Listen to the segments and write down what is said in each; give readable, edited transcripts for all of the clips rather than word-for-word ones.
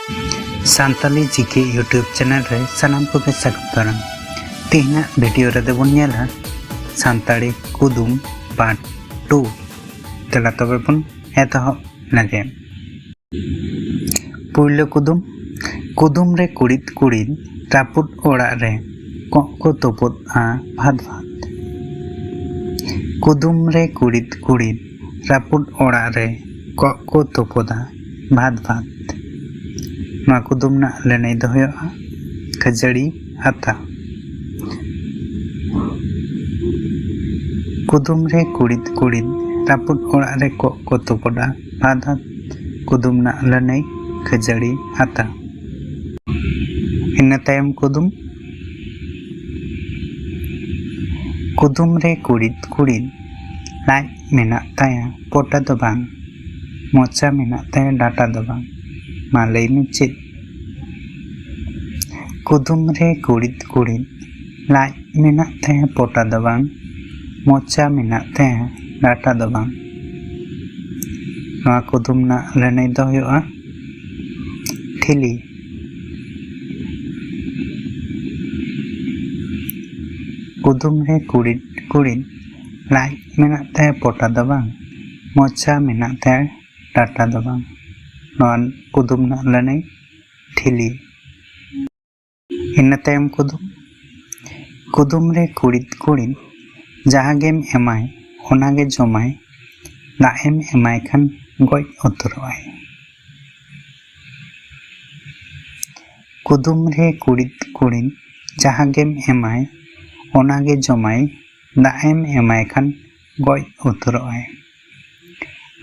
सान्ताली GK YouTube channel रे सानाम को के स्वागत दाराम। तेहना वीडियो रे देबोन नेला सान्ताली कुदुम पार्ट 2 तेला तबे बन एतहब लगे। पुइलो कुदुम रे कुड़िद कुड़िद रापुद ओड़ा रे कॉक को तोपद आ भात भात। कुदुम रे कुड़िद कुड़िद रापुद ओड़ा रे कॉक को तोपदा भात भात। मा कुदुम ना लड़ाई दो खजड़ी आता। कुदुम रे कुड़िद कुड़िद रापुद ओड़ा रे कॉक को तोपदा भात भात। कुदुम ना लड़ाई खजड़ी आता। इन्ना तायम कुदुम रे कुड़िद कुड़िद लाज मेना ताया पोटा दो बांग मोचा मेना ताया डाटा दो बांग। मा लई में चेद कुदुम रे कुड़िद कुड़िद लाज मेना ताया पोटा दो बांग मोचा मेना ताया डाटा दो बांग। नवा कुदुम ना लड़ाई दो हुआ ठिली। कुदुम रे कुड़िद कुड़िद लाज मेना ताया पोटा दो बांग मोचा मेना ताया डाटा दो बांग। नवा कुदुम ना लड़ाई ठिली। इन्ना तायम कुदुम रे कुड़िद कुड़िद जहाँ गेम एमाय ओनागे जमाय दा एम एमाय खान गज उतरवाय। कुदुम रे कुड़िद कुड़िद जहाँ गेम एमाय ओनागे जमाय दा एम एमाय खान गज उतरवाय।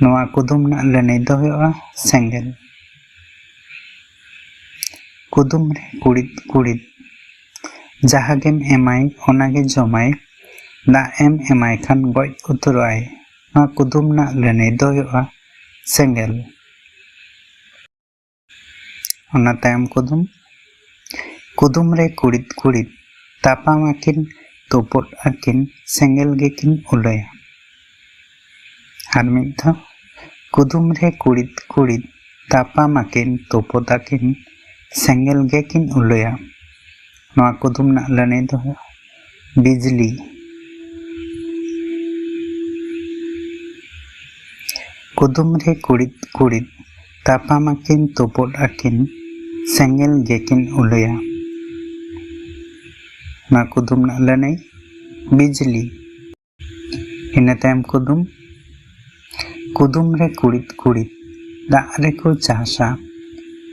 नवा कुदुम ना लड़ाई दो हुआ सेंगेल। कुदुम रे कुड़िद कुड़िद जहाँ गेम एमाय ओनागे जमाय दा एम एमाय खान गज उतरवाय। नवा कुदुम ना लड़ाई दो हुआ सेंगेल। ओना तायम कुदुम रे कुड़िद कुड़िद तापाम आकिन तोपद आकिन सेंगेल गेकिन उलया। आर मिद धाव कुदुम रे कुड़िद कुड़िद तापाम आकिन तोपद आकिन सेंगेल गेकिन उलया। नवा कुदुम ना लड़ाई दो हुआ बिजली। कुदुम रे कुड़िद कुड़िद तापाम आकिन तोपद आकिन सेंगेल गेकिन उलया। ना कुदुम ना लड़ाई बिजली। इन्ना तायम कुदुम रे कुड़िद कुड़िद दाग रे को चासा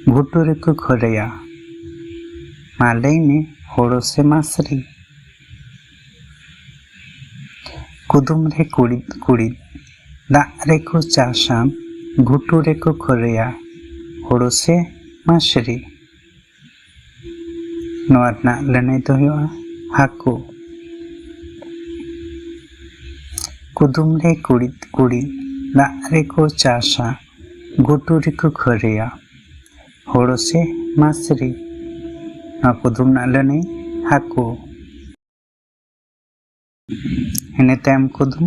घुटू रे को खरेया। मा लई में होड़ो से मासरी। कुदुम रे कुड़िद कुड़िद दाग रे को चासा घुटू रे को खरेया होड़ो से मासरी। नवा ना लड़ाई दो हुआ हाकू। कुदुम रे कुड़िद कुड़िद दाग रे को चासा घुटू रे को खरेया होड़ो से मासरी। नवा कुदुम ना लड़ाई हाकू। इन्ना तायम कुदुम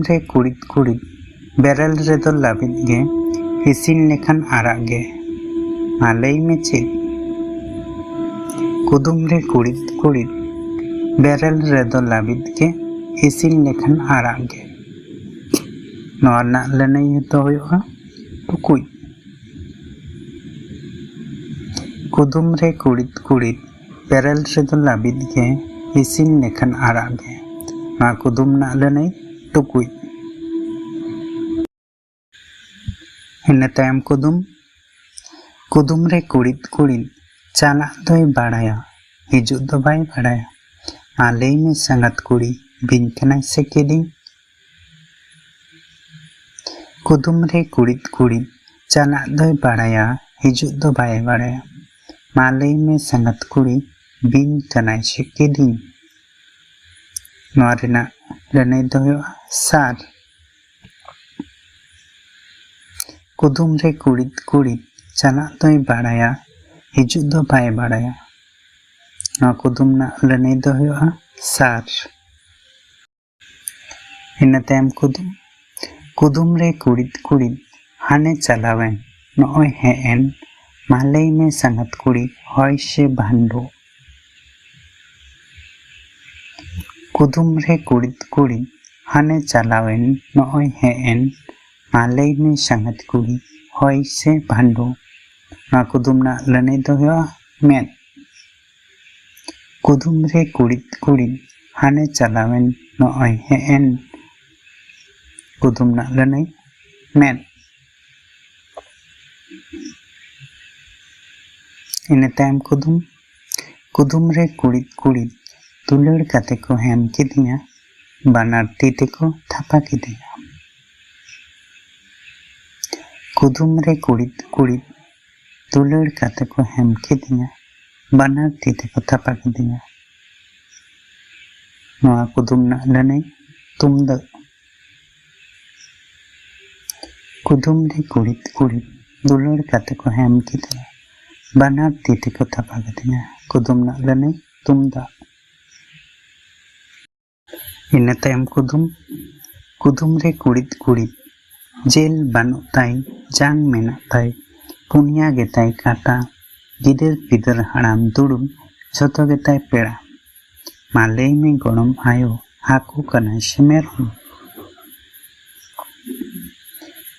रे कुड़िद कुड़िद बेरल रे दो लाबिद गे इसिन लेखान आराग गे। मा लई में चेद कुदुम रे कुड़िद कुड़िद बेरल रे दो लाबिद गे इसिन लेखान आराग गे। नवा ना लड़ाई दो हुआ टुकुज। कुदुम रे कुड़िद कुड़िद बेरल रे दो लाबिद गे इसिन लेखान आराग गे। नवा कुदुम ना लड़ाई टुकुज। इन्ना तायम कुदुम रे कुड़िद कुड़िद चाला दोय बाड़ाया हिजु दो बाय बाड़ाया। मा लई में संगत कुड़ी बिन कनाय से केदिं। कुदुम रे कुड़िद कुड़िद चाला दोय बाड़ाया हिजु दो बाय बाड़ाया। मा लई में संगत कुड़ी बिन कनाय से केदिं। नवा रेना लड़ाई दो हुआ सार। कुदुम रे कुड़िद कुड़िद चाला दोय बाड़ाया हिजु दो बाय बाड़ाया। नवा कुदुम ना लड़ाई दो हुआ सार। इन्ना तायम कुदुम रे कुड़िद कुड़िद हाने चलावेन नॉय हेन मालई में संगत कुड़ी होय से भांडो। कुदुम रे कुड़िद कुड़िद हाने चलावेन नॉय हेन मालई में संगत कुड़ी होय से भांडो। ना कुदुम ना लने दो मेन। कुदुम रे कुड़िद कुड़िद हाने चलावेन नॉय हेन कुदुम ना लने मेन। इन तायम कुदुम रे कुड़िद कुड़िद दुलड़ काते को हेम किदिया बानार ती तेको थापा किदिया। कुदुम रे कुड़िद कुड़िद दुलड़ काते को हेम किदिया बानार ती तेको थापा किदिया। नोआ कुदुम ना लने तुमद। कुदुम रे कुड़िद कुड़िद दुलड़ काते को हेम किदिया बानार ती तेको थापा किदिया। कुदुम ना लने तुमदा। इन तायम कुदुम रे कुड़िद कुड़िद जेल बानु ताई जांग मेना ताई पुनिया गेताई काटा गिदर पिदर हाड़ाम दुड़ुम झोतो गेताई पेड़ा मालई में गणम आयो हाकू कना से मेरम।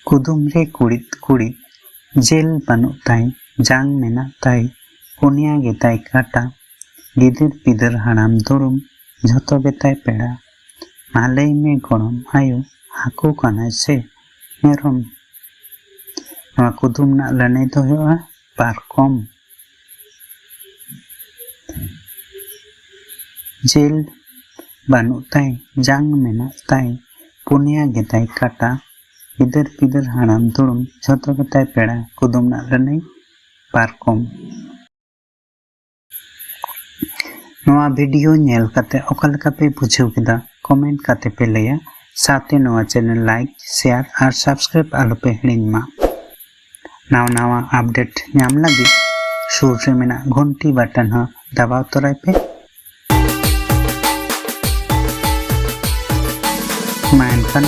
कुदुम रे कुड़िद कुड़िद जेल बानु ताई जांग मेना ताई पुनिया गेताई काटा गिदर पिदर हाड़ाम दुड़ुम झोतो गेताई पेड़ा मालई में गणम आयो हाकू कना से मेरम। कुदुम ना लने दो पारकम। जेल बानु ताई जांग मेना ताई पुनिया गेताई काटा गिदर पिदर हाड़ाम दुड़ुम झोतो गेताई पेड़ा कुदुम ना लने पारकम। नोआ वीडियो नेल काते ओकालका पे बुझाव केदा कमेंट काते पे लैया साथे नोआ चैनल लाइक शेयर और सब्सक्राइब आलो पे हिड़िन मा। नावा नावा अपडेट नाम लगी सुर रे मेना घंटी बटन ह दबाव तोराय पे। मा एनखान